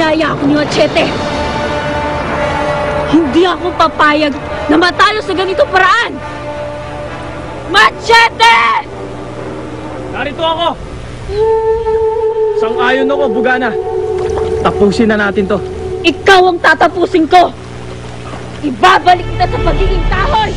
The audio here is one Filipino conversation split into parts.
ginaya ako ni Machete. Hindi ako papayag na matalo sa ganitong paraan! Machete! Narito ako! Sang-ayon ako, Bugana. Tapusin na natin to. Ikaw ang tatapusin ko! Ibabalik kita sa pagiging kahoy!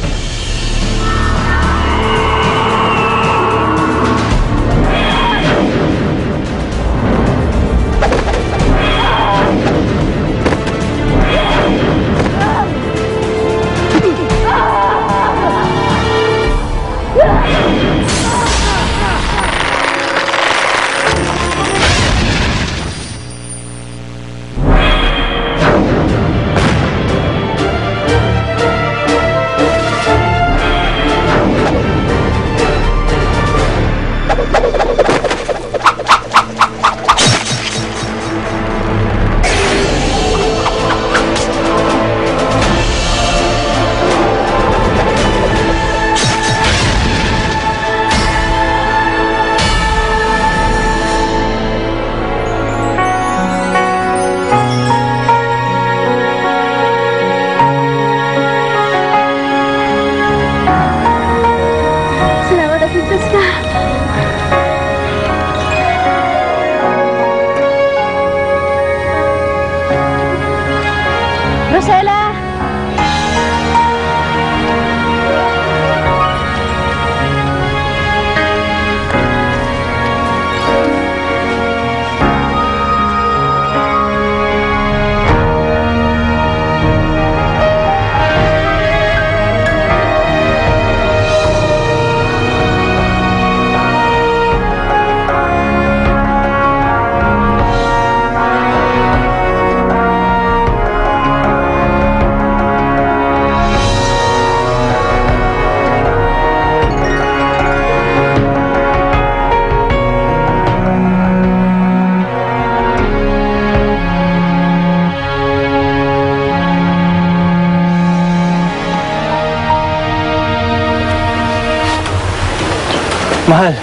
Mahal,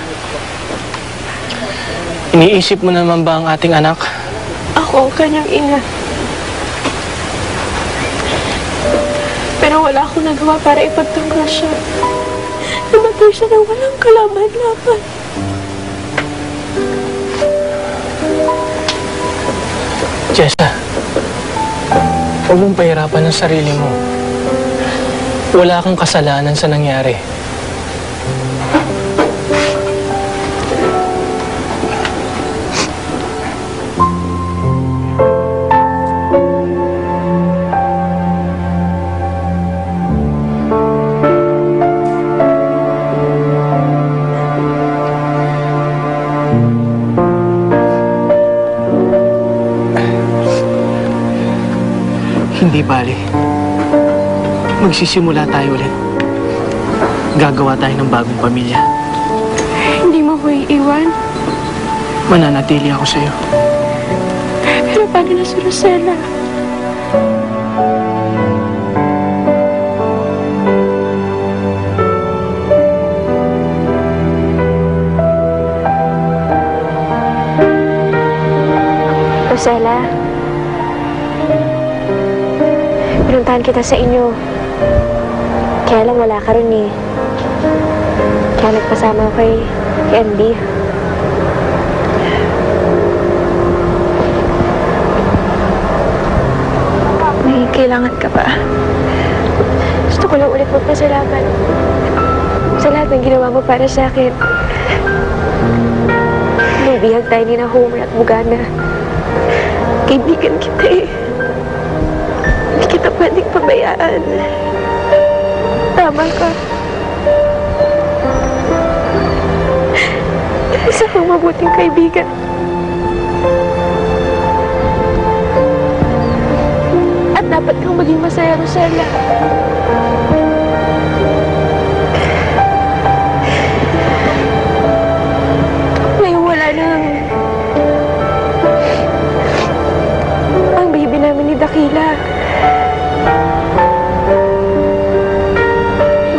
iniisip mo naman ba ang ating anak? Ako ang kanyang ina. Pero wala akong nagawa para ipagtanggol siya. Namatay siya na walang kalaban-laban. Jessa, huwag mong pahirapan ang sarili mo. Wala kang kasalanan sa nangyari. Hindi bali. Magsisimula tayo ulit. Gagawa tayo ng bagong pamilya. Hindi mo ko iiwan? Mananatili ako sa'yo. Pero paano na si Rosella? Rosella? Pinuntahan kita sa inyo. Kaya lang wala ka ron eh. Kaya nagpasama ko kay Andy. May kailangan ka ba? Gusto ko lang ulit magpasalamat sa lahat ng ginawa mo para sa akin. Nabihag tayo ni na Homer at Bugana. Kaibigan kita eh. Hindi kita pwedeng pabayaan. Tama ka. Isa kang mabuting kaibigan. At dapat kang maging masaya, Rosella. Ngayon wala nang ang baby namin ni Dakila.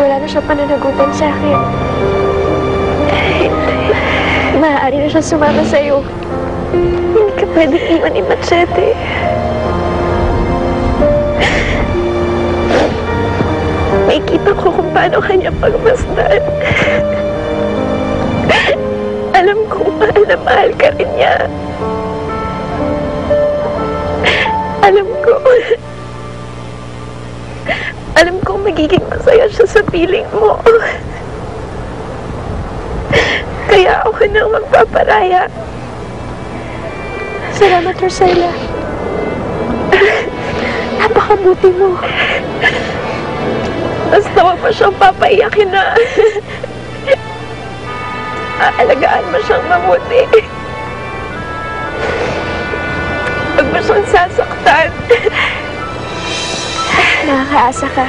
Wala na siya pananagutan sa akin. Maaari na siya sumama sa'yo. Hindi ka pwedeng iwan ni Machete. Nakikita ko kung paano kanya pagmasdan. Alam kong mahal na mahal ka rin niya. Alam ko magiging masaya siya sa piling mo. Kaya ako nang magpaparaya. Salamat, Rosella. Napakabuti mo. Basta wag mo siyang papaiyakin na. Aalagaan mo siyang mabuti. Wag mo siyang sasaktan. Nakakaasa ka.